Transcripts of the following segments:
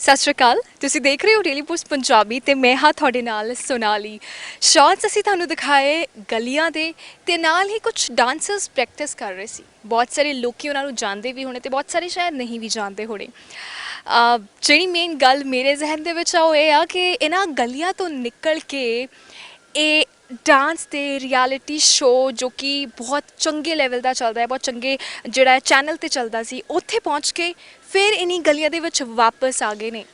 ਸਤਿ ਸ਼੍ਰੀ ਅਕਾਲ। ਤੁਸੀਂ ਦੇਖ ਰਹੇ ਹੋ ਡੇਲੀ ਪੋਸਟ ਪੰਜਾਬੀ ਤੇ ਮੈਂ ਹਾਂ ਤੁਹਾਡੇ ਨਾਲ ਸੋਨਾਲੀ। ਸ਼ਾਰਟਸ ਅਸੀਂ ਤੁਹਾਨੂੰ ਦਿਖਾਏ ਗਲੀਆਂ ਦੇ ਤੇ ਨਾਲ ਹੀ ਕੁਝ ਡਾਂਸਰਸ ਪ੍ਰੈਕਟਿਸ ਕਰ ਰਹੇ ਸੀ। ਬਹੁਤ ਸਾਰੇ ਲੋਕੀ ਉਹਨਾਂ ਨੂੰ ਜਾਣਦੇ ਵੀ ਹੋਣੇ ਤੇ ਬਹੁਤ ਸਾਰੇ ਸ਼ਾਇਦ ਨਹੀਂ ਵੀ ਜਾਣਦੇ ਹੋਣੇ। ਜਿਹੜੀ ਮੇਨ ਗੱਲ ਮੇਰੇ ਜ਼ਿਹਨ ਦੇ ਵਿੱਚ ਆ ਉਹ ਇਹ ਆ ਕਿ ਇਹਨਾਂ ਗਲੀਆਂ ਤੋਂ ਨਿਕਲ ਕੇ ਇਹ ਡਾਂਸ ਤੇ ਰਿਐਲਿਟੀ ਸ਼ੋਅ ਜੋ ਕਿ ਬਹੁਤ ਚੰਗੇ ਲੈਵਲ ਦਾ ਚੱਲਦਾ ਹੈ, ਬਹੁਤ ਚੰਗੇ ਜਿਹੜਾ ਚੈਨਲ ਤੇ ਚੱਲਦਾ ਸੀ, ਉੱਥੇ ਪਹੁੰਚ ਕੇ ਫਿਰ ਇन्हीं ਗਲੀਆਂ ਦੇ ਵਿੱਚ ਵਾਪਸ ਆ ਗਏ ਨੇ।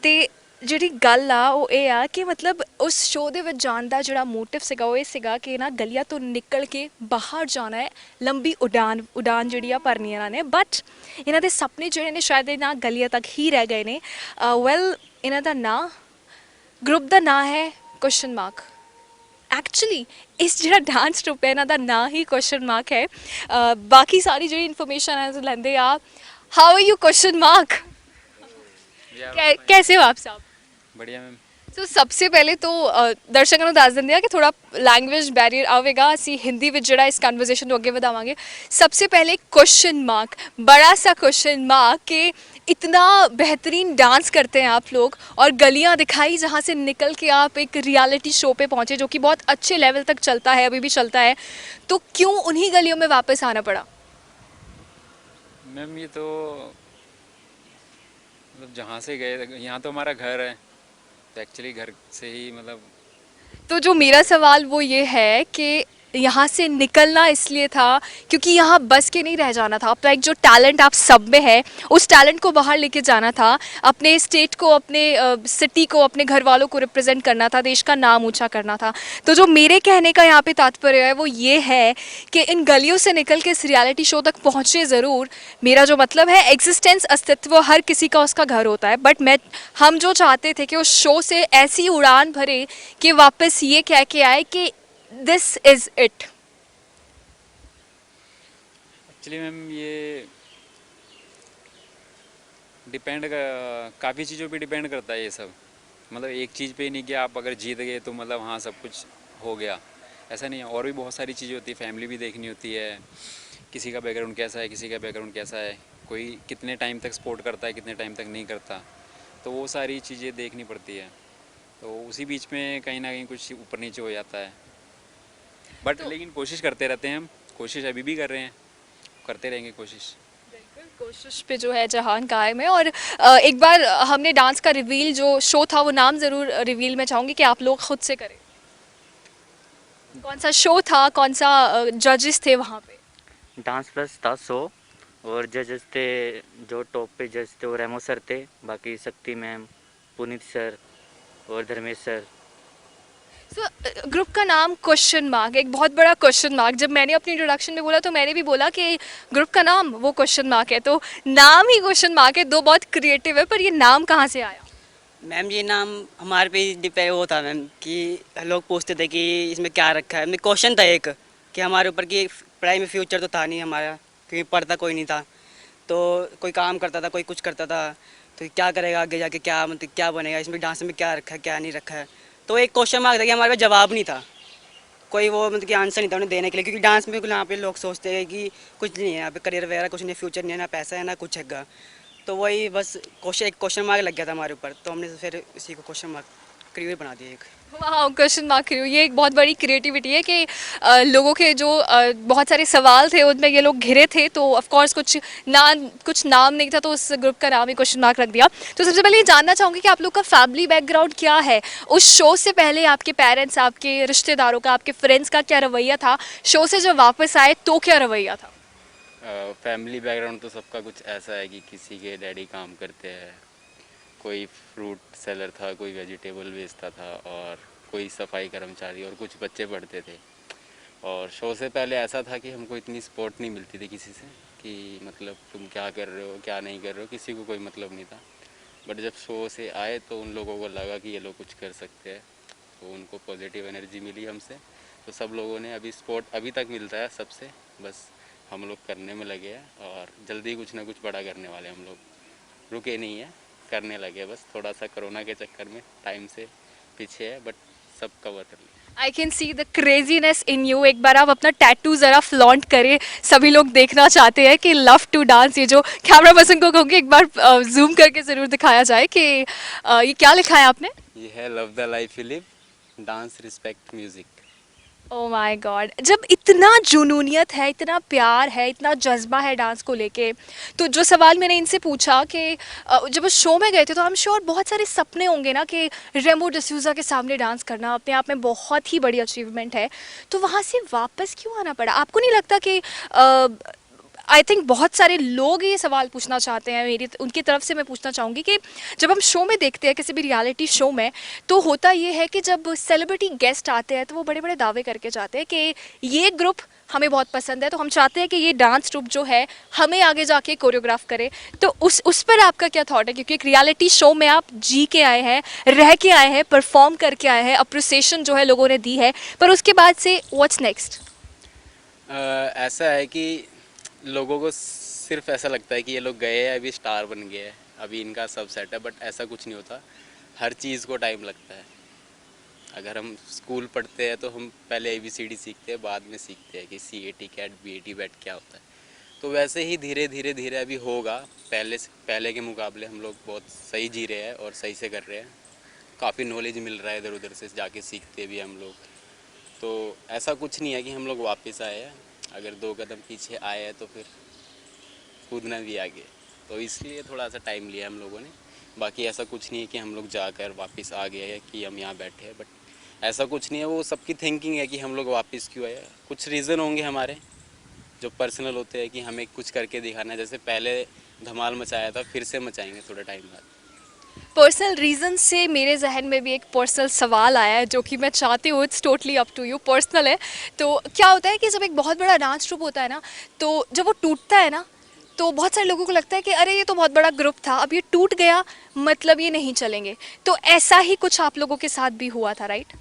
ਤੇ ਜਿਹੜੀ ਗੱਲ ਆ ਉਹ ਇਹ ਆ ਕਿ ਮਤਲਬ ਉਸ ਸ਼ੋਅ ਦੇ ਵਿੱਚ ਜਾਣ ਦਾ ਜਿਹੜਾ ਮੋਟਿਵ ਸੀਗਾ ਉਹ ਇਹ ਸੀਗਾ ਕਿ ਇਹਨਾਂ ਗਲੀਆਂ ਤੋਂ ਨਿਕਲ ਕੇ ਬਾਹਰ ਜਾਣਾ ਹੈ, ਲੰਬੀ ਉਡਾਨ ਜਿਹੜੀ ਆ ਭਰਨੀ ਇਹਨਾਂ ਨੇ। ਬਟ ਇਹਨਾਂ ਦੇ ਸੁਪਨੇ ਜਿਹੜੇ ਨੇ ਸ਼ਾਇਦ ਇਹਨਾਂ ਗਲੀਆਂ ਤੱਕ ਹੀ ਰਹਿ ਗਏ ਨੇ। ਵੈਲ ਇਹਨਾਂ ਦਾ ਨਾਂ, ਗਰੁੱਪ ਦਾ ਨਾਂ ਹੈ ਕੁਐਸਚਨ ਮਾਰਕ। एक्चुअली इस ਜਿਹੜਾ डांस ट्रुप है ਇਹਨਾਂ ਦਾ ਨਾਂ ही क्वेश्चन मार्क है। बाकी सारी ਜਿਹੜੀ इन्फॉर्मेशन है ਲੈਂਦੇ ਆ। How are you question mark? कैसे हो आप साहब? बढ़िया मैम। ਸੋ सबसे पहले तो ਦਰਸ਼ਕਾਂ ਨੂੰ ਦੱਸ ਦਿੰਦੇ ਆ ਕਿ ਥੋੜਾ ਲੈਂਗੁਏਜ ਬੈਰੀਅਰ ਆਵੇਗਾ, ਅਸੀਂ ਹਿੰਦੀ ਵਿੱਚ ਜਿਹੜਾ ਇਸ ਕਨਵਰਸੇਸ਼ਨ ਨੂੰ ਅੱਗੇ ਵਧਾਵਾਂਗੇ। सबसे पहले क्वेश्चन मार्क, बड़ा सा क्वेश्चन मार्क कि इतना बेहतरीन डांस करते हैं आप लोग और गलियां दिखाई जहां से निकल के आप एक रियलिटी शो पे पहुंचे जो कि बहुत अच्छे लेवल तक चलता है, अभी भी चलता है, तो क्यों उन्हीं गलियों में वापस आना पड़ा? मैम ये तो मतलब जहाँ से गए, यहाँ तो हमारा घर है, तो एक्चुअली घर से ही मतलब। तो जो मेरा सवाल वो ये है कि यहाँ से निकलना इसलिए था क्योंकि यहाँ बस के नहीं रह जाना था। अपना एक जो टैलेंट आप सब में है उस टैलेंट को बाहर लेके जाना था, अपने स्टेट को, अपने सिटी को, अपने घर वालों को रिप्रेजेंट करना था, देश का नाम ऊंचा करना था। तो जो मेरे कहने का यहाँ पे तात्पर्य है वो ये है कि इन गलियों से निकल के इस रियलिटी शो तक पहुँचे ज़रूर। मेरा जो मतलब है एग्जिस्टेंस, अस्तित्व हर किसी का उसका घर होता है, बट हम जो चाहते थे कि उस शो से ऐसी उड़ान भरे कि वापस ये कह के आए कि this is it. Actually ma'am ये डिपेंड काफ़ी चीज़ों पे डिपेंड करता है ये सब। मतलब एक चीज़ पे नहीं कि आप अगर जीत गए तो मतलब हाँ सब कुछ हो गया, ऐसा नहीं है। और भी बहुत सारी चीज़ें होती है, फैमिली भी देखनी होती है, किसी का बैकग्राउंड कैसा है, किसी का बैकग्राउंड कैसा है, कोई कितने टाइम तक सपोर्ट करता है, कितने टाइम तक नहीं करता, तो वो सारी चीज़ें देखनी पड़ती है। तो उसी बीच में कहीं ना कहीं कुछ ऊपर नीचे हो जाता है, बट तो लेकिन कोशिश करते रहते हैं हम। कोशिश अभी भी कर रहे हैं, करते रहेंगे कोशिश। कोशिश पे जो है जहान कायम है। और एक बार हमने डांस का रिवील जो शो था वो नाम ज़रूर रिवील मैं चाहूँगी कि आप लोग खुद से करें। कौन सा शो था, कौन सा जजेस थे वहाँ पे? डांस प्लस था शो, और जजेस थे, जो टॉप पे जज थे वो रेमो सर थे, बाकी शक्ति मैम, पुनीत सर और धर्मेश सर। सो ग्रुप का नाम क्वेश्चन मार्क, एक बहुत बड़ा क्वेश्चन मार्क। जब मैंने अपनी इंट्रोडक्शन में बोला तो मैंने भी बोला कि ग्रुप का नाम वो क्वेश्चन मार्क है, तो नाम ही क्वेश्चन मार्क है। दो बहुत क्रिएटिव है, पर ये नाम कहाँ से आया? मैम ये नाम हमारे पे डिपेंड होता मैम कि लोग पूछते थे कि इसमें क्या रखा है। क्वेश्चन था एक कि हमारे ऊपर कि पढ़ाई में फ्यूचर तो था नहीं हमारा, क्योंकि पढ़ता कोई नहीं था, तो कोई काम करता था, कोई कुछ करता था, तो क्या करेगा आगे जाके, क्या मतलब क्या बनेगा, इसमें डांस में क्या रखा है क्या नहीं रखा है। तो एक क्वेश्चन मार्क था कि हमारे पास जवाब नहीं था, कोई वो मतलब कि आंसर नहीं था उन्हें देने के लिए, क्योंकि डांस में यहाँ पे लोग सोचते हैं कि कुछ नहीं है यहाँ पे, करियर वगैरह कुछ नहीं, फ्यूचर नहीं है, ना पैसा है ना कुछ है। तो वही बस एक क्वेश्चन मार्क लग गया था हमारे ऊपर, तो हमने फिर इसी को क्वेश्चन मार्क करियर बना दिया एक। हाँ, क्वेश्चन मार्क क्रियो, ये एक बहुत बड़ी क्रिएटिविटी है कि लोगों के जो बहुत सारे सवाल थे उनमें ये लोग घिरे थे, तो ऑफ कोर्स कुछ नाम नहीं था, तो उस ग्रुप का नाम ही क्वेश्चन मार्क रख दिया। तो सबसे पहले ये जानना चाहूँगी कि आप लोग का फैमिली बैकग्राउंड क्या है? उस शो से पहले आपके पेरेंट्स, आपके रिश्तेदारों का, आपके फ्रेंड्स का क्या रवैया था? शो से जब वापस आए तो क्या रवैया था? फैमिली बैकग्राउंड तो सबका कुछ ऐसा है कि किसी के डैडी काम करते हैं, कोई फ्रूट सेलर था, कोई वेजिटेबल बेचता था, और कोई सफाई कर्मचारी, और कुछ बच्चे पढ़ते थे। और शो से पहले ऐसा था कि हमको इतनी सपोर्ट नहीं मिलती थी किसी से कि मतलब तुम क्या कर रहे हो क्या नहीं कर रहे हो, किसी को कोई मतलब नहीं था। बट जब शो से आए तो उन लोगों को लगा कि ये लोग कुछ कर सकते हैं, तो उनको पॉजिटिव एनर्जी मिली हमसे, तो सब लोगों ने अभी सपोर्ट अभी तक मिलता है सबसे। बस हम लोग करने में लगे हैं और जल्दी कुछ ना कुछ बड़ा करने वाले, हम लोग रुके नहीं हैं, करने लगे। बस थोड़ा सा कोरोना के चक्कर में टाइम से पीछे है, बट सब कवर कर लिया। I can see the craziness in you. एक बार आप अपना टैटू ज़रा फ्लॉन्ट करें, सभी लोग देखना चाहते हैं कि लव टू डांस। ये जो कैमरा पर्सन को कहूँगी एक बार जूम करके ज़रूर दिखाया जाए कि ये क्या लिखा है आपने। ये है love the life you live, dance respect music. Oh my God, जब इतना जुनूनियत है, इतना प्यार है, इतना जज्बा है डांस को लेके, तो जो सवाल मैंने इनसे पूछा कि जब उस शो में गए थे तो आई एम श्योर बहुत सारे सपने होंगे ना कि रेमो डिसूजा के सामने डांस करना अपने आप में बहुत ही बड़ी अचीवमेंट है, तो वहाँ से वापस क्यों आना पड़ा? आपको नहीं लगता कि आई थिंक बहुत सारे लोग ये सवाल पूछना चाहते हैं, मेरी उनकी तरफ से मैं पूछना चाहूँगी कि जब हम शो में देखते हैं किसी भी रियलिटी शो में, तो होता ये है कि जब सेलिब्रिटी गेस्ट आते हैं तो वो बड़े बड़े दावे करके जाते हैं कि ये ग्रुप हमें बहुत पसंद है, तो हम चाहते हैं कि ये डांस ग्रुप जो है हमें आगे जाके कोरियोग्राफ करे। तो उस पर आपका क्या थॉट है? क्योंकि एक रियलिटी शो में आप जी के आए हैं, रह के आए हैं, परफॉर्म करके आए हैं, अप्रिसिएशन जो है लोगों ने दी है, पर उसके बाद से व्हाट्स नेक्स्ट? ऐसा है कि लोगों को सिर्फ ऐसा लगता है कि ये लोग गए हैं, अभी स्टार बन गए हैं, अभी इनका सब सेट है, बट ऐसा कुछ नहीं होता। हर चीज़ को टाइम लगता है। अगर हम स्कूल पढ़ते हैं तो हम पहले ABCD सीखते हैं, बाद में सीखते हैं कि CAT कैट BAT बैट क्या होता है। तो वैसे ही धीरे धीरे धीरे अभी होगा। पहले के मुकाबले हम लोग बहुत सही जी रहे हैं और सही से कर रहे हैं। काफ़ी नॉलेज मिल रहा है, इधर उधर से जाके सीखते भी हम लोग। तो ऐसा कुछ नहीं है कि हम लोग वापस आए हैं। अगर 2 कदम पीछे आए हैं तो फिर कूदना भी आगे, तो इसलिए थोड़ा सा टाइम लिया हम लोगों ने। बाकी ऐसा कुछ नहीं है कि हम लोग जाकर वापस आ गए हैं कि हम यहाँ बैठे हैं, बट ऐसा कुछ नहीं है। वो सबकी थिंकिंग है कि हम लोग वापस क्यों आए। कुछ रीज़न होंगे हमारे जो पर्सनल होते हैं कि हमें कुछ करके दिखाना है। जैसे पहले धमाल मचाया था, फिर से मचाएंगे थोड़ा टाइम बाद। पर्सनल रीज़न से मेरे जहन में भी एक पर्सनल सवाल आया है जो कि मैं चाहती हूँ, it's totally up to you, personal है। तो क्या होता है कि जब एक बहुत बड़ा डांस ग्रुप होता है ना, तो जब वो टूटता है ना, तो बहुत सारे लोगों को लगता है कि अरे ये तो बहुत बड़ा ग्रुप था, अब ये टूट गया, मतलब ये नहीं चलेंगे। तो ऐसा ही कुछ आप लोगों के साथ भी हुआ था, राइट?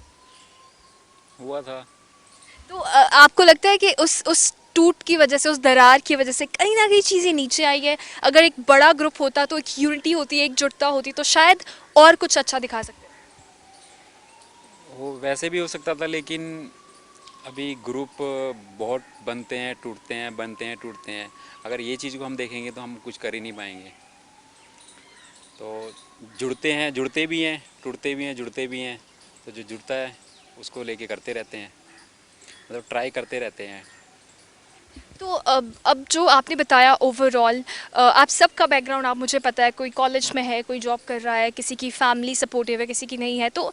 हुआ था। तो आपको लगता है कि उस टूट की वजह से, उस दरार की वजह से कहीं ना कहीं चीज़ें नीचे आई है? अगर एक बड़ा ग्रुप होता तो एक यूनिटी होती, एकजुटता होती, तो शायद और कुछ अच्छा दिखा सकते। वो वैसे भी हो सकता था, लेकिन अभी ग्रुप बहुत बनते हैं, टूटते हैं, बनते हैं, टूटते हैं। अगर ये चीज़ को हम देखेंगे तो हम कुछ कर ही नहीं पाएंगे। तो जुड़ते हैं, जुड़ते भी हैं, टूटते भी हैं, जुड़ते भी हैं। तो जो जुड़ता है उसको लेके करते रहते हैं, मतलब ट्राई करते रहते हैं। तो अब जो आपने बताया ओवरऑल, आप सबका बैकग्राउंड आप मुझे पता है, कोई कॉलेज में है, कोई जॉब कर रहा है, किसी की फैमिली सपोर्टिव है, किसी की नहीं है, तो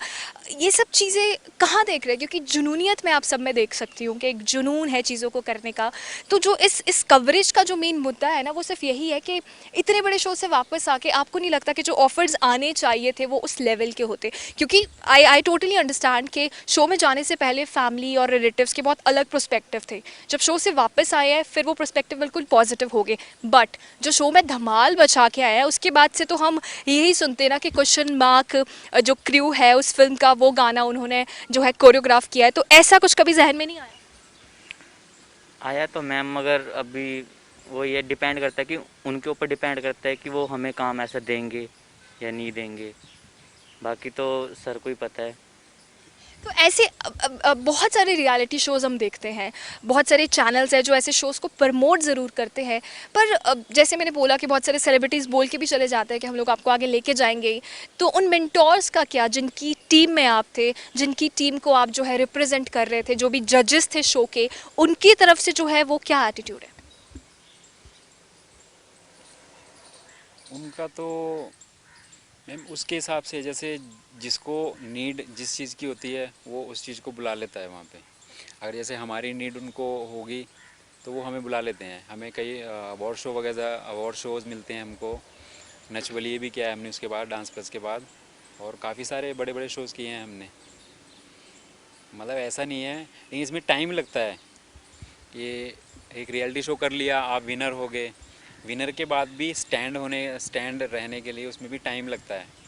ये सब चीज़ें कहाँ देख रहे हैं? क्योंकि जुनूनियत मैं आप सब में देख सकती हूँ कि एक जुनून है चीज़ों को करने का। तो जो इस कवरेज का जो मेन मुद्दा है ना, वो सिर्फ यही है कि इतने बड़े शो से वापस आके आपको नहीं लगता कि जो ऑफर्स आने चाहिए थे वो उस लेवल के होते? क्योंकि आई टोटली अंडरस्टैंड कि शो में जाने से पहले फैमिली और रिलेटिव्स के बहुत अलग पर्सपेक्टिव थे, जब शो से वापस आए हैं फिर वो पर्सपेक्टिव बिल्कुल पॉजिटिव हो गए। बट जो शो में धमाल बचा के आया है उसके बाद से तो हम यही सुनते हैं ना कि क्वेश्चन मार्क जो क्रू है उस फिल्म का, वो गाना उन्होंने जो है कोरियोग्राफ किया है, तो ऐसा कुछ कभी जहन में नहीं आया? आया तो मैम, मगर अभी वो ये डिपेंड करता है कि उनके ऊपर डिपेंड करता है कि वो हमें काम ऐसा देंगे या नहीं देंगे। बाकी तो सर को ही पता है। तो ऐसे बहुत सारे रियलिटी शोज़ हम देखते हैं, बहुत सारे चैनल्स हैं जो ऐसे शोज़ को प्रमोट ज़रूर करते हैं, पर जैसे मैंने बोला कि बहुत सारे सेलिब्रिटीज़ बोल के भी चले जाते हैं कि हम लोग आपको आगे लेके जाएंगे ही। तो उन मेंटोर्स का क्या, जिनकी टीम में आप थे, जिनकी टीम को आप जो है रिप्रेजेंट कर रहे थे, जो भी जजेस थे शो के, उनकी तरफ से जो है वो क्या एटीट्यूड है? उनका तो मैम उसके हिसाब से, जैसे जिसको नीड जिस चीज़ की होती है वो उस चीज़ को बुला लेता है वहाँ पे। अगर जैसे हमारी नीड उनको होगी तो वो हमें बुला लेते हैं। हमें कई अवार्ड शो वगैरह, अवार्ड शोज़ मिलते हैं हमको। नच बलिए भी किया है हमने उसके बाद, डांस प्लस के बाद, और काफ़ी सारे बड़े बड़े शोज़ किए हैं हमने। मतलब ऐसा नहीं है, लेकिन इसमें टाइम लगता है। ये एक रियलिटी शो कर लिया, आप विनर हो गए, विनर के बाद भी स्टैंड रहने के लिए उसमें भी टाइम लगता है।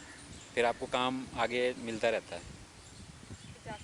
फिर आपको काम आगे मिलता रहता है।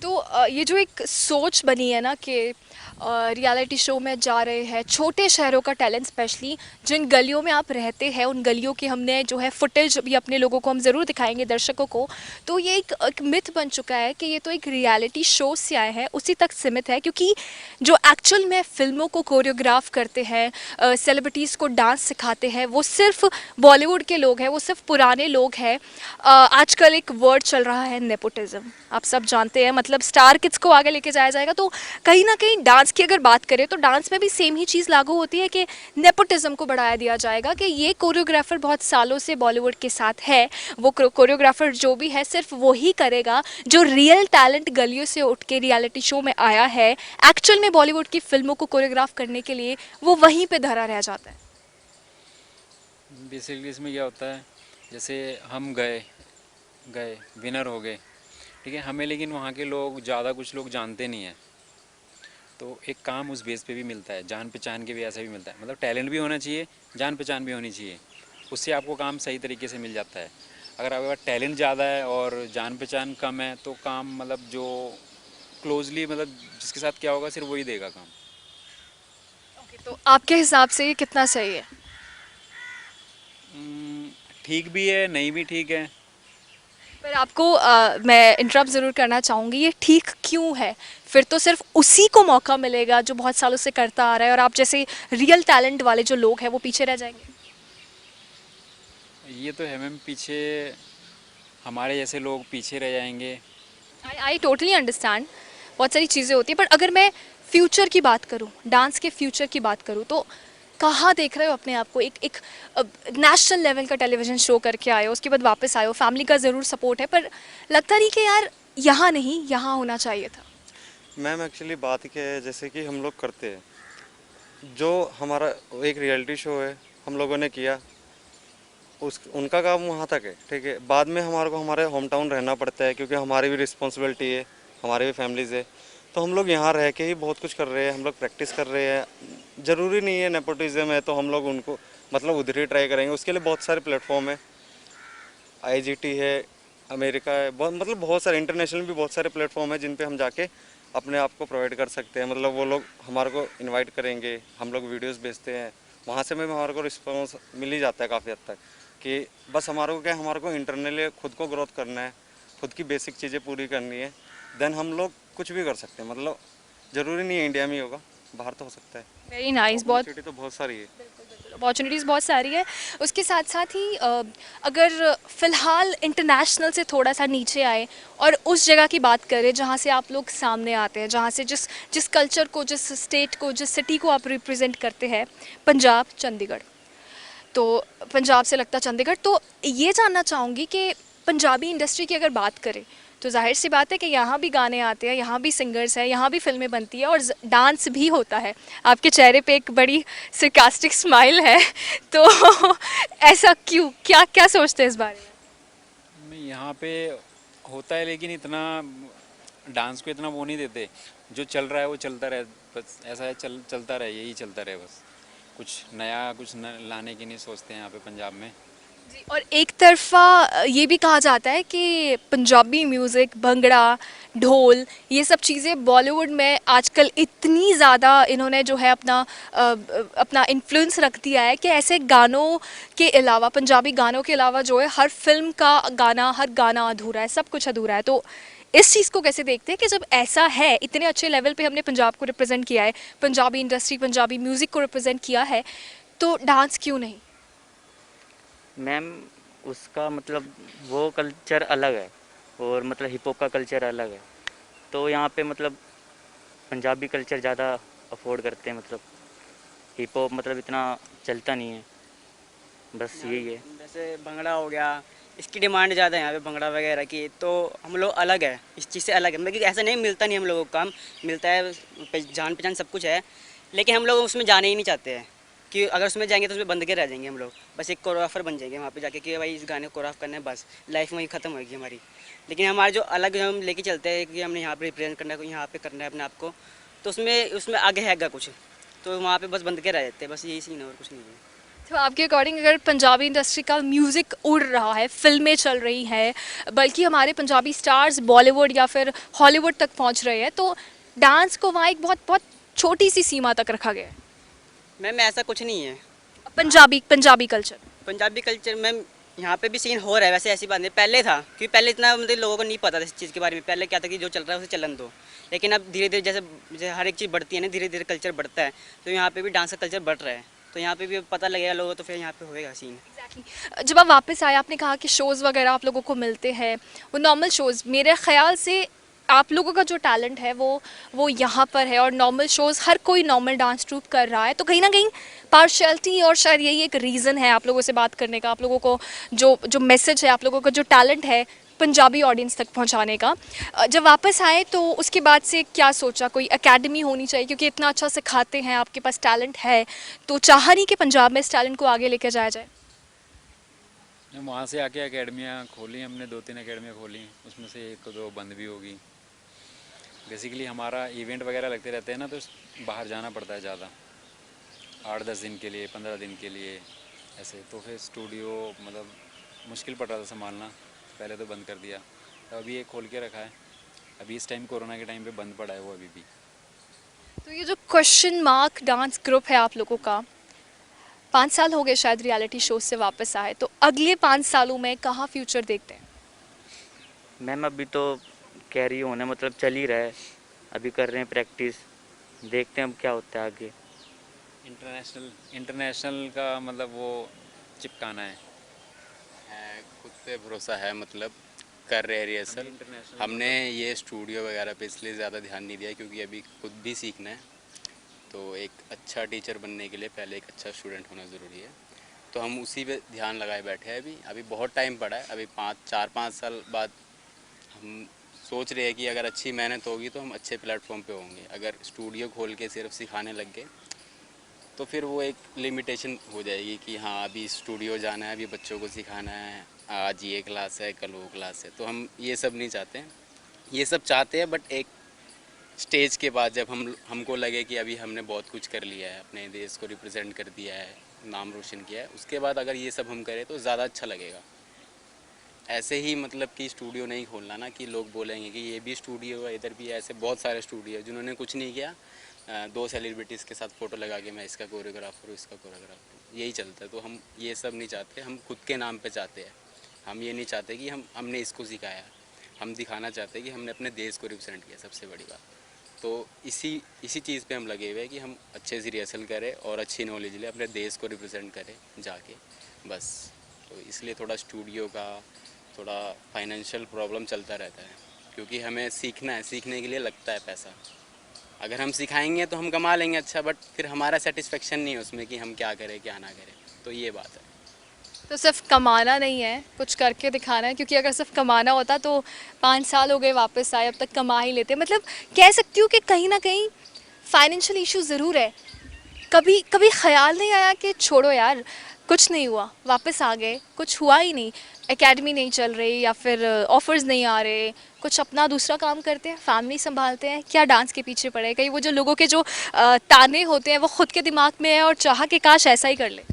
तो ये जो एक सोच बनी है ना कि रियलिटी शो में जा रहे हैं, छोटे शहरों का टैलेंट स्पेशली जिन गलियों में आप रहते हैं उन गलियों की हमने जो है फुटेज भी अपने लोगों को हम ज़रूर दिखाएंगे दर्शकों को। तो ये एक मिथ बन चुका है कि ये तो एक रियलिटी शो से आए हैं, उसी तक सीमित है, क्योंकि जो एक्चुअल में फिल्मों को कोरियोग्राफ करते हैं, सेलिब्रिटीज़ को डांस सिखाते हैं, वो सिर्फ बॉलीवुड के लोग हैं, वो सिर्फ पुराने लोग हैं। आजकल एक वर्ड चल रहा है नेपोटिज्म, आप सब जानते हैं, मतलब स्टार किड्स को आगे लेके जाया जाएगा। तो कहीं ना कहीं डांस की अगर बात करें तो डांस में भी सेम ही चीज़ लागू होती है कि नेपोटिज्म को बढ़ाया दिया जाएगा कि ये कोरियोग्राफर बहुत सालों से बॉलीवुड के साथ है, वो कोरियोग्राफर जो भी है सिर्फ वो ही करेगा, जो रियल टैलेंट गलियों से उठ के रियलिटी शो में आया है एक्चुअल में बॉलीवुड की फिल्मों को कोरियोग्राफ करने के लिए, वो वहीं पे धरा रह जाता है। बेसिकली इसमें क्या होता है, जैसे हम गए गए विनर हो गए, ठीक है, हमें लेकिन वहाँ के लोग ज़्यादा कुछ लोग जानते नहीं हैं, तो एक काम उस बेस पे भी मिलता है, जान पहचान के भी ऐसा भी मिलता है, मतलब टैलेंट भी होना चाहिए, जान पहचान भी होनी चाहिए, उससे आपको काम सही तरीके से मिल जाता है। अगर आपके पास टैलेंट ज़्यादा है और जान पहचान कम है तो काम मतलब जो क्लोजली मतलब जिसके साथ क्या होगा सिर्फ वही देगा काम। तो आपके हिसाब से ये कितना सही है? ठीक भी है, नहीं भी ठीक है। पर आपको मैं इंटरप्ट ज़रूर करना चाहूँगी, ये ठीक क्यों है? फिर तो सिर्फ उसी को मौका मिलेगा जो बहुत सालों से करता आ रहा है, और आप जैसे रियल टैलेंट वाले जो लोग हैं वो पीछे रह जाएंगे। ये तो है मैम, पीछे हमारे जैसे लोग पीछे रह जाएंगे। आई टोटली अंडरस्टैंड, बहुत सारी चीज़ें होती हैं, पर अगर मैं फ्यूचर की बात करूँ, डांस के फ्यूचर की बात करूँ, तो कहाँ देख रहे हो अपने आप को? एक नेशनल लेवल का टेलीविज़न शो करके आए हो, उसके बाद वापस आए हो, फैमिली का ज़रूर सपोर्ट है, पर लगता नहीं कि यार यहाँ नहीं, यहाँ होना चाहिए था? मैम एक्चुअली बात क्या है, जैसे कि हम लोग करते हैं, जो हमारा एक रियलिटी शो है हम लोगों ने किया, उस उनका काम वहाँ तक है, ठीक है, बाद में हमारे को हमारे होम टाउन रहना पड़ता है क्योंकि हमारी भी रिस्पॉन्सिबिलिटी है, हमारे भी फैमिलीज़ है, तो हम लोग यहाँ रह के ही बहुत कुछ कर रहे हैं, हम लोग प्रैक्टिस कर रहे हैं। ज़रूरी नहीं है नेपोटिज्म है तो हम लोग उनको मतलब उधर ही ट्राई करेंगे, उसके लिए बहुत सारे प्लेटफॉर्म है, IGT है, अमेरिका है, बहुत मतलब बहुत सारे इंटरनेशनल भी बहुत सारे प्लेटफॉर्म है जिन पे हम जाके अपने आप को प्रोवाइड कर सकते हैं। मतलब वो लोग हमारे को इनवाइट करेंगे, हम लोग वीडियोस भेजते हैं, वहाँ से में हमारे को रिस्पॉन्स मिल ही जाता है काफ़ी हद तक, कि बस हमारे को क्या है, हमारे को इंटरनली खुद को ग्रोथ करना है, खुद की बेसिक चीज़ें पूरी करनी है, देन हम लोग कुछ भी कर सकते हैं। मतलब ज़रूरी नहीं है इंडिया में ही होगा, बाहर तो हो सकता है। वेरी नाइस, बहुत सिटी तो बहुत सारी है, अपॉर्चुनिटीज़ बहुत सारी है। उसके साथ साथ ही अगर फ़िलहाल इंटरनेशनल से थोड़ा सा नीचे आए और उस जगह की बात करें जहाँ से आप लोग सामने आते हैं, जहाँ से जिस जिस कल्चर को, जिस स्टेट को, जिस सिटी को आप रिप्रेजेंट करते हैं, पंजाब, चंडीगढ़, तो पंजाब से लगता चंडीगढ़, तो ये जानना चाहूँगी कि पंजाबी इंडस्ट्री की अगर बात करें तो जाहिर सी बात है कि यहाँ भी गाने आते हैं, यहाँ भी सिंगर्स हैं, यहाँ भी फिल्में बनती है और डांस भी होता है। आपके चेहरे पे एक बड़ी सरकास्टिक स्माइल है, तो ऐसा क्यों, क्या क्या सोचते हैं इस बारे में? नहीं, यहाँ पे होता है लेकिन इतना डांस को इतना वो नहीं देते, जो चल रहा है वो चलता रहे, बस ऐसा है, चलता रहे, यही चलता रहे, बस कुछ नया लाने की नहीं सोचते हैं यहाँ पे पंजाब में। जी, और एक तरफा ये भी कहा जाता है कि पंजाबी म्यूज़िक, भंगड़ा, ढोल, ये सब चीज़ें बॉलीवुड में आजकल इतनी ज़्यादा इन्होंने जो है अपना इन्फ्लुएंस रख दिया है कि ऐसे गानों के अलावा, पंजाबी गानों के अलावा जो है हर फिल्म का गाना, हर गाना अधूरा है, सब कुछ अधूरा है। तो इस चीज़ को कैसे देखते हैं कि जब ऐसा है, इतने अच्छे लेवल पे हमने पंजाब को रिप्रेजेंट किया है, पंजाबी इंडस्ट्री, पंजाबी म्यूज़िक को रिप्रेजेंट किया है, तो डांस क्यों नहीं? मैम उसका मतलब वो कल्चर अलग है और मतलब हिप हॉप का कल्चर अलग है, तो यहाँ पे मतलब पंजाबी कल्चर ज़्यादा अफोर्ड करते हैं, मतलब हिप हॉप मतलब इतना चलता नहीं है, बस यही है। जैसे भंगड़ा हो गया, इसकी डिमांड ज़्यादा है यहाँ पे भंगड़ा वगैरह की, तो हम लोग अलग है, इस चीज़ से अलग है। मतलब ऐसा नहीं मिलता नहीं हम लोगों को काम मिलता है, जान पहचान सब कुछ है, लेकिन हम लोग उसमें जाने ही नहीं चाहते हैं कि अगर उसमें जाएंगे तो उसमें बंद के रह जाएंगे हम लोग, बस एक कोरियोग्राफर बन जाएंगे वहाँ पे जाके कि भाई इस गाने को कोरियोग्राफ करना है, बस लाइफ वहीं ख़त्म होगी हमारी। लेकिन हमारा जो अलग हम लेके चलते हैं कि हमने यहाँ पे रिप्रेजेंट करना है, यहाँ पे करना है अपने आप को, तो उसमें आगे हैगा कुछ, तो वहाँ पे बस बंद के रह जाते हैं, बस यही सीन है और कुछ नहीं है। तो आपके अकॉर्डिंग अगर पंजाबी इंडस्ट्री का म्यूज़िक उड़ रहा है, फिल्में चल रही हैं, बल्कि हमारे पंजाबी स्टार्स बॉलीवुड या फिर हॉलीवुड तक पहुंच रहे हैं, तो डांस को वहाँ एक बहुत बहुत छोटी सी सीमा तक रखा गया है? मैम ऐसा कुछ नहीं है। Punjabi culture. Punjabi culture ma'am यहाँ पे भी सीन हो रहा है, वैसे ऐसी बात नहीं, पहले था क्योंकि पहले इतना मतलब लोगों को नहीं पता था इस चीज़ के बारे में। पहले क्या था कि जो चल रहा है उसे चलन दो, लेकिन अब धीरे धीरे जैसे हर एक चीज़ बढ़ती है ना, धीरे धीरे कल्चर बढ़ता है, तो यहाँ पे भी डांस का कल्चर बढ़ रहा है, तो यहाँ पे भी पता लगेगा लोगों को, तो फिर यहाँ पे होएगा सीन। जब आप वापस आए आपने कहा कि शोज़ वगैरह आप लोगों को मिलते हैं, वो नॉर्मल शोज़, मेरे ख्याल से आप लोगों का जो टैलेंट है वो यहाँ पर है और नॉर्मल शोज़ हर कोई नॉर्मल डांस ट्रूप कर रहा है, तो कहीं ना कहीं पार्शियलिटी और शायद यही एक रीज़न है आप लोगों से बात करने का, आप लोगों को जो जो मैसेज है, आप लोगों का जो टैलेंट है पंजाबी ऑडियंस तक पहुंचाने का। जब वापस आए तो उसके बाद से क्या सोचा, कोई एकेडमी होनी चाहिए क्योंकि इतना अच्छा सिखाते हैं, आपके पास टैलेंट है, तो चाह नहीं कि पंजाब में इस टैलेंट को आगे लेकर जाया जाए? वहाँ से आके एकेडमियाँ खोली हमने, 2-3 एकेडमियाँ खोली, उसमें से 1-2 बंद भी होगी। बेसिकली हमारा इवेंट वगैरह लगते रहते हैं ना, तो बाहर जाना पड़ता है ज़्यादा, 8-10 दिन के लिए, 15 दिन के लिए ऐसे, तो फिर स्टूडियो मतलब मुश्किल पड़ रहा था संभालना, पहले तो बंद कर दिया, तो अभी एक खोल के रखा है। अभी इस टाइम कोरोना के टाइम पे बंद पड़ा है वो अभी भी। तो ये जो क्वेश्चन मार्क डांस ग्रुप है आप लोगों का, 5 साल हो गए शायद रियलिटी शो से वापस आए, तो अगले 5 सालों में कहाँ फ्यूचर देखते हैं? मैम अभी तो कैरी होना मतलब चल ही रहा है, अभी कर रहे हैं प्रैक्टिस, देखते हैं अब क्या होता है आगे। इंटरनेशनल का मतलब वो चिपकाना है। खुद पे भरोसा है, मतलब कर रहे हैं रिहर्सल। अभी international हमने ये स्टूडियो वगैरह पे इसलिए ज़्यादा ध्यान नहीं दिया क्योंकि अभी खुद भी सीखना है, तो एक अच्छा टीचर बनने के लिए पहले एक अच्छा स्टूडेंट होना ज़रूरी है, तो हम उसी पे ध्यान लगाए बैठे हैं। अभी बहुत टाइम पड़ा है, अभी 4-5 साल बाद हम सोच रहे हैं कि अगर अच्छी मेहनत होगी तो हम अच्छे प्लेटफॉर्म पे होंगे। अगर स्टूडियो खोल के सिर्फ सिखाने लग गए तो फिर वो एक लिमिटेशन हो जाएगी कि हाँ अभी स्टूडियो जाना है, अभी बच्चों को सिखाना है, आज ये क्लास है, कल वो क्लास है, तो हम ये सब नहीं चाहते हैं। ये सब चाहते हैं बट एक स्टेज के बाद जब हमको लगे कि अभी हमने बहुत कुछ कर लिया है, अपने देश को रिप्रेजेंट कर दिया है, नाम रोशन किया है, उसके बाद अगर ये सब हम करें तो ज़्यादा अच्छा लगेगा। ऐसे ही मतलब कि स्टूडियो नहीं खोलना ना कि लोग बोलेंगे कि ये भी स्टूडियो है, इधर भी है। ऐसे बहुत सारे स्टूडियो जिन्होंने कुछ नहीं किया, 2 सेलिब्रिटीज़ के साथ फ़ोटो लगा के मैं इसका कोरियोग्राफर हूँ, इसका कोरियोग्राफर हूँ, यही चलता है। तो हम ये सब नहीं चाहते, हम खुद के नाम पे चाहते हैं। हम ये नहीं चाहते कि हमने इसको सिखाया, हम दिखाना चाहते हैं कि हमने अपने देश को रिप्रेजेंट किया, सबसे बड़ी बात। तो इसी चीज़ पे हम लगे हुए हैं कि हम अच्छे से रिहर्सल करें और अच्छी नॉलेज लें, अपने देश को रिप्रेजेंट करें जाके, बस। तो इसलिए थोड़ा स्टूडियो का थोड़ा फाइनेंशियल प्रॉब्लम चलता रहता है क्योंकि हमें सीखना है, सीखने के लिए लगता है पैसा। अगर हम सिखाएंगे तो हम कमा लेंगे अच्छा, बट फिर हमारा सेटिस्फेक्शन नहीं है उसमें कि हम क्या करें क्या ना करें, तो ये बात है। तो सिर्फ कमाना नहीं है, कुछ करके दिखाना है, क्योंकि अगर सिर्फ कमाना होता तो 5 साल हो गए वापस आए, अब तक कमा ही लेते। मतलब कह सकती हूँ कि कहीं ना कहीं फाइनेंशियल इशू ज़रूर है। कभी कभी ख्याल नहीं आया कि छोड़ो यार, कुछ नहीं हुआ, वापस आ गए, कुछ हुआ ही नहीं, एकेडमी नहीं चल रही या फिर ऑफर्स नहीं आ रहे, कुछ अपना दूसरा काम करते हैं, फैमिली संभालते हैं, क्या डांस के पीछे पड़े? कहीं वो जो लोगों के जो ताने होते हैं वो खुद के दिमाग में है और चाह के काश ऐसा ही कर ले?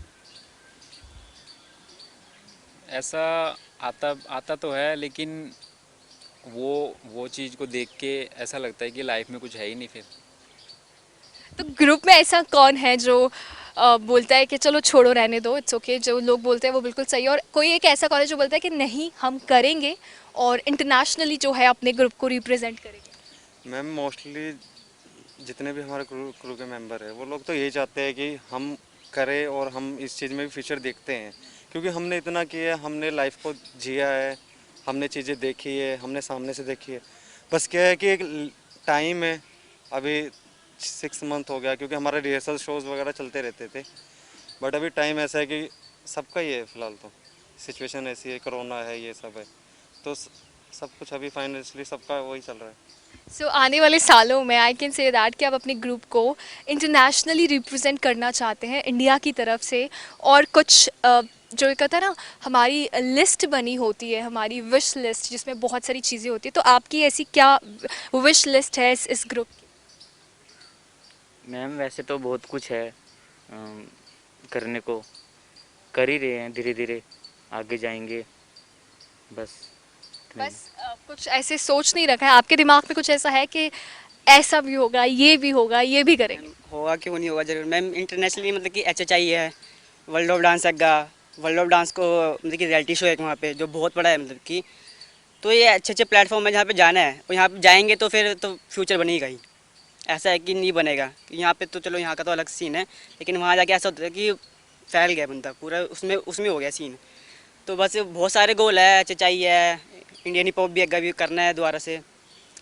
ऐसा आता तो है, लेकिन वो चीज़ को देख के ऐसा लगता है कि लाइफ में कुछ है ही नहीं फिर। तो ग्रुप में ऐसा कौन है जो बोलता है कि चलो छोड़ो रहने दो, इट्स ओके, जो लोग बोलते हैं वो बिल्कुल सही है, और कोई एक ऐसा कॉलेज जो बोलता है कि नहीं हम करेंगे और इंटरनेशनली जो है अपने ग्रुप को रिप्रेजेंट करेंगे? मैम मोस्टली जितने भी हमारे क्रू के मेंबर हैं वो लोग तो यही चाहते हैं कि हम करें और हम इस चीज़ में भी फ्यूचर देखते हैं, क्योंकि हमने इतना किया है, हमने लाइफ को जिया है, हमने चीज़ें देखी है, हमने सामने से देखी है। बस क्या है कि एक टाइम है, अभी 6 मंथ हो गया क्योंकि हमारे रिहर्सल शोज़ वगैरह चलते रहते थे, बट अभी टाइम ऐसा है कि सबका ही है, फ़िलहाल तो सिचुएशन ऐसी है, कोरोना है, ये सब है, तो सब कुछ अभी फाइनेंशियली सबका वही चल रहा है। सो आने वाले सालों में आई कैन से दैट कि आप अपने ग्रुप को इंटरनेशनली रिप्रेजेंट करना चाहते हैं इंडिया की तरफ से, और कुछ जो कहता है ना हमारी लिस्ट बनी होती है, हमारी विश लिस्ट जिसमें बहुत सारी चीज़ें होती है, तो आपकी ऐसी क्या विश लिस्ट है इस ग्रुप की? मैम वैसे तो बहुत कुछ है करने को, कर ही रहे हैं, धीरे धीरे आगे जाएंगे, बस। बस कुछ ऐसे सोच नहीं रखा है आपके दिमाग में? कुछ ऐसा है कि ऐसा भी होगा, ये भी करेंगे? होगा क्यों नहीं होगा, जरूर मैम। इंटरनेशनली मतलब कि HHI है, वर्ल्ड ऑफ डांस हैगा। वर्ल्ड ऑफ डांस को मतलब कि रियलिटी शो है वहाँ पे, जो बहुत बड़ा है मतलब कि। तो ये अच्छे अच्छे प्लेटफॉर्म है जहाँ पे जाना है, और यहाँ पे जाएंगे तो फिर तो फ्यूचर बनेगा ही। ऐसा है कि नहीं बनेगा कि यहाँ पे तो चलो यहाँ का तो अलग सीन है, लेकिन वहाँ जाके ऐसा होता है कि फैल गया बंदा पूरा, उसमें उसमें हो गया सीन। तो बस बहुत सारे गोल है, HHI है, इंडियन हिप हॉप भी अभी करना है दोबारा से।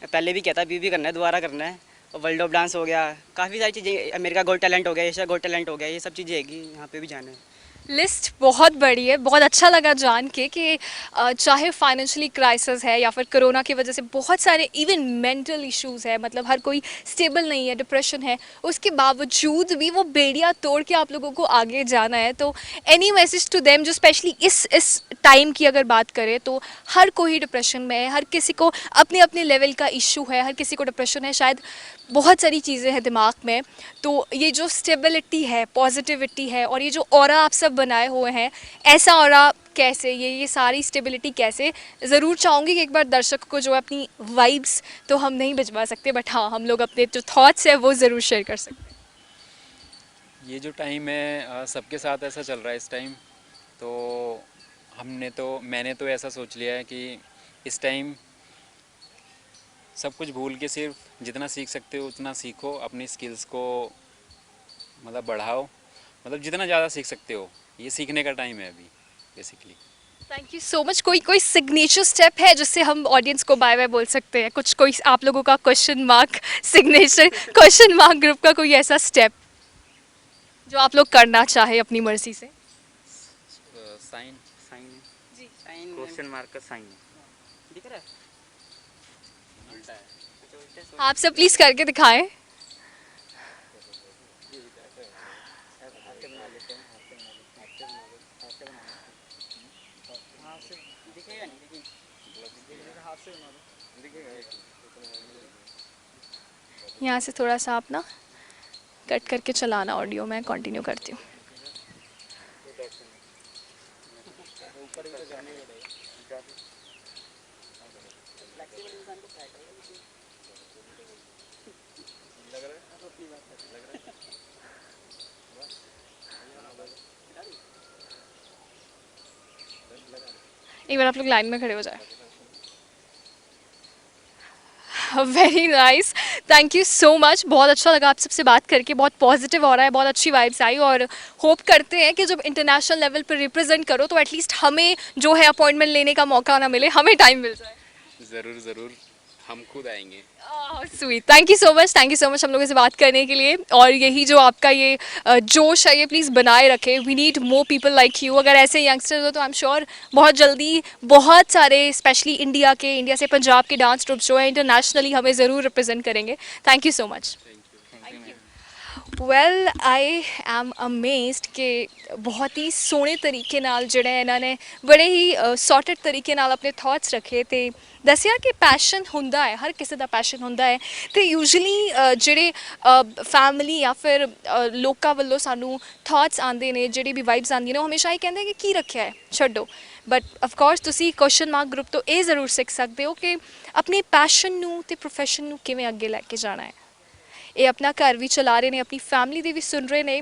पहले भी किया था, अभी भी करना है, दोबारा करना है। और वर्ल्ड ऑफ डांस हो गया, काफ़ी सारी चीज़ें, अमेरिका गोल्ड टैलेंट हो गया, एशिया गोल्ड टैलेंट हो गया, ये सब चीज़ें हैगी, यहाँ पे भी जाना है। लिस्ट बहुत बड़ी है। बहुत अच्छा लगा जान के कि चाहे फाइनेंशियली क्राइसिस है या फिर कोरोना की वजह से बहुत सारे इवन मेंटल इश्यूज है, मतलब हर कोई स्टेबल नहीं है, डिप्रेशन है, उसके बावजूद भी वो बेड़ियाँ तोड़ के आप लोगों को आगे जाना है। तो एनी मैसेज टू देम, जो स्पेशली इस टाइम की अगर बात करें तो हर कोई डिप्रेशन में है, हर किसी को अपने अपने लेवल का इशू है, हर किसी को डिप्रेशन है, शायद बहुत सारी चीज़ें हैं दिमाग में। तो ये जो स्टेबिलिटी है, पॉजिटिविटी है, और ये जो ऑरा आप सब बनाए हुए हैं, ऐसा ऑरा कैसे, ये सारी स्टेबिलिटी कैसे, ज़रूर चाहूँगी कि एक बार दर्शक को जो है अपनी वाइब्स तो हम नहीं भिजवा सकते, बट हाँ हम लोग अपने जो थॉट्स है वो ज़रूर शेयर कर सकते हैं। ये जो टाइम है सबके साथ ऐसा चल रहा है इस टाइम। तो मैंने तो ऐसा सोच लिया है कि इस टाइम सब कुछ भूल के सिर्फ जितना सीख सकते हो उतना सीखो, अपनी स्किल्स को मतलब बढ़ाओ, मतलब जितना ज़्यादा सीख सकते हो, ये सीखने का टाइम है अभी basically. Thank you so much. कोई सिग्नेचर स्टेप है जिससे हम ऑडियंस को बाय बाय बोल सकते हैं? कोई आप लोगों का question mark signature, question mark group का कोई ऐसा स्टेप जो आप लोग करना चाहे अपनी मर्जी से? साइन साइन जी। साइन क्वेश्चन मार्क का साइन। दिख रहा है? आप सब प्लीज़ करके दिखाएं। दिखेगा नहीं, लेकिन यहाँ से थोड़ा सा आप ना कट करके चलाना ऑडियो, मैं कंटिन्यू करती हूँ। एक बार आप लोग लाइन में खड़े हो जाए। Very nice, thank you so much. बहुत अच्छा लगा आप सबसे बात करके, बहुत पॉजिटिव हो रहा है, बहुत अच्छी वाइब्स आई, और होप करते हैं कि जब इंटरनेशनल लेवल पर रिप्रेजेंट करो तो एटलीस्ट हमें जो है अपॉइंटमेंट लेने का मौका ना मिले, हमें टाइम मिल जाए। ज़रूर ज़रूर, हम खुद आएंगे। Sweet, thank you so much, thank you so much हम लोगों से बात करने के लिए। और यही जो आपका ये जोश है, ये प्लीज़ बनाए रखें। We need more people like you. अगर ऐसे यंगस्टर्स हो तो आई एम श्योर बहुत जल्दी बहुत सारे, स्पेशली इंडिया से पंजाब के डांस ग्रुप्स जो है इंटरनेशनली हमें ज़रूर रिप्रेजेंट करेंगे। Thank you so much. Well I am amazed ਕਿ ਬਹੁਤ ਹੀ ਸੋਹਣੇ ਤਰੀਕੇ ਨਾਲ ਜਿਹੜਾ ਇਹਨਾਂ ਨੇ ਬੜੇ ਹੀ ਸੌਰਟਡ ਤਰੀਕੇ ਨਾਲ ਆਪਣੇ ਥਾਟਸ ਰੱਖੇ ਤੇ ਦੱਸਿਆ ਕਿ ਪੈਸ਼ਨ ਹੁੰਦਾ ਹੈ, ਹਰ ਕਿਸੇ ਦਾ ਪੈਸ਼ਨ ਹੁੰਦਾ ਹੈ ਤੇ ਯੂਜੂਅਲੀ ਜਿਹੜੇ ਫੈਮਿਲੀ ਜਾਂ ਫਿਰ ਲੋਕਾਂ ਵੱਲੋਂ ਸਾਨੂੰ ਥਾਟਸ ਆਉਂਦੇ ਨੇ, ਜਿਹੜੀ ਵੀ ਵਾਈਬਸ ਆਉਂਦੀਆਂ ਨੇ, ਉਹ ਹਮੇਸ਼ਾ ਹੀ ਕਹਿੰਦੇ ਕਿ ਕੀ ਰੱਖਿਆ ਹੈ, ਛੱਡੋ। ਬਟ ਆਫ ਕੋਰਸ ਤੁਸੀਂ ਕੁਐਸਚਨ ਮਾਰਕ ਗਰੁੱਪ ਤੋਂ ਇਹ ਜ਼ਰੂਰ ਸਿੱਖ ਸਕਦੇ ਹੋ ਕਿ ਆਪਣੇ ਪੈਸ਼ਨ ਨੂੰ ਤੇ ਪ੍ਰੋਫੈਸ਼ਨ ਨੂੰ ਕਿਵੇਂ ਅੱਗੇ ਲੈ ਕੇ ਜਾਣਾ ਹੈ। ਇਹ ਆਪਣਾ ਘਰ ਵੀ ਚਲਾ ਰਹੇ ਨੇ, ਆਪਣੀ ਫੈਮਿਲੀ ਦੇ ਵੀ ਸੁਣ ਰਹੇ ਨੇ,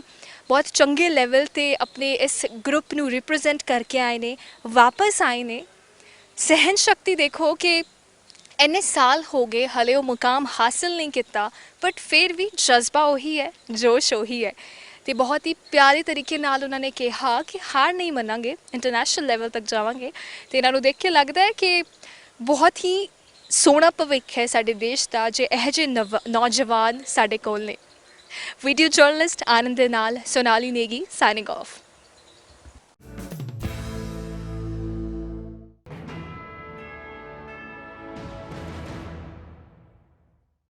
ਬਹੁਤ ਚੰਗੇ ਲੈਵਲ ਤੇ ਆਪਣੇ ਇਸ ਗਰੁੱਪ ਨੂੰ ਰਿਪਰੈਜ਼ੈਂਟ ਕਰਕੇ ਆਏ ਨੇ, ਵਾਪਸ ਆਏ ਨੇ। ਸਹਿਨ ਸ਼ਕਤੀ ਦੇਖੋ ਕਿ ਇੰਨੇ ਸਾਲ ਹੋ ਗਏ, ਹਲੇ ਉਹ ਮੁਕਾਮ ਹਾਸਿਲ ਨਹੀਂ ਕੀਤਾ, ਬਟ ਫਿਰ ਵੀ ਜਜ਼ਬਾ ਉਹੀ ਹੈ, ਜੋਸ਼ ਉਹੀ ਹੈ। ਤੇ ਬਹੁਤ ਹੀ ਪਿਆਰੇ ਤਰੀਕੇ ਨਾਲ ਉਹਨਾਂ ਨੇ ਕਿਹਾ ਕਿ ਹਾਰ ਨਹੀਂ ਮੰਨਾਂਗੇ, ਇੰਟਰਨੈਸ਼ਨਲ ਲੈਵਲ ਤੱਕ ਜਾਵਾਂਗੇ। ਤੇ ਇਹਨਾਂ ਨੂੰ ਦੇਖ ਕੇ ਲੱਗਦਾ ਹੈ ਕਿ ਬਹੁਤ ਹੀ ਸੋਹਣਾ ਭਵਿੱਖ ਹੈ ਸਾਡੇ ਦੇਸ਼ ਦਾ ਜੇ ਇਹੋ ਜਿਹੇ ਨੌਜਵਾਨ ਸਾਡੇ ਕੋਲ ਨੇ। ਵੀਡੀਓ ਜਰਨਲਿਸਟ ਆਨੰਦ ਦੇ ਨਾਲ ਸੋਨਾਲੀ ਨੇਗੀ, ਸਾਈਨਿੰਗ ਆਫ।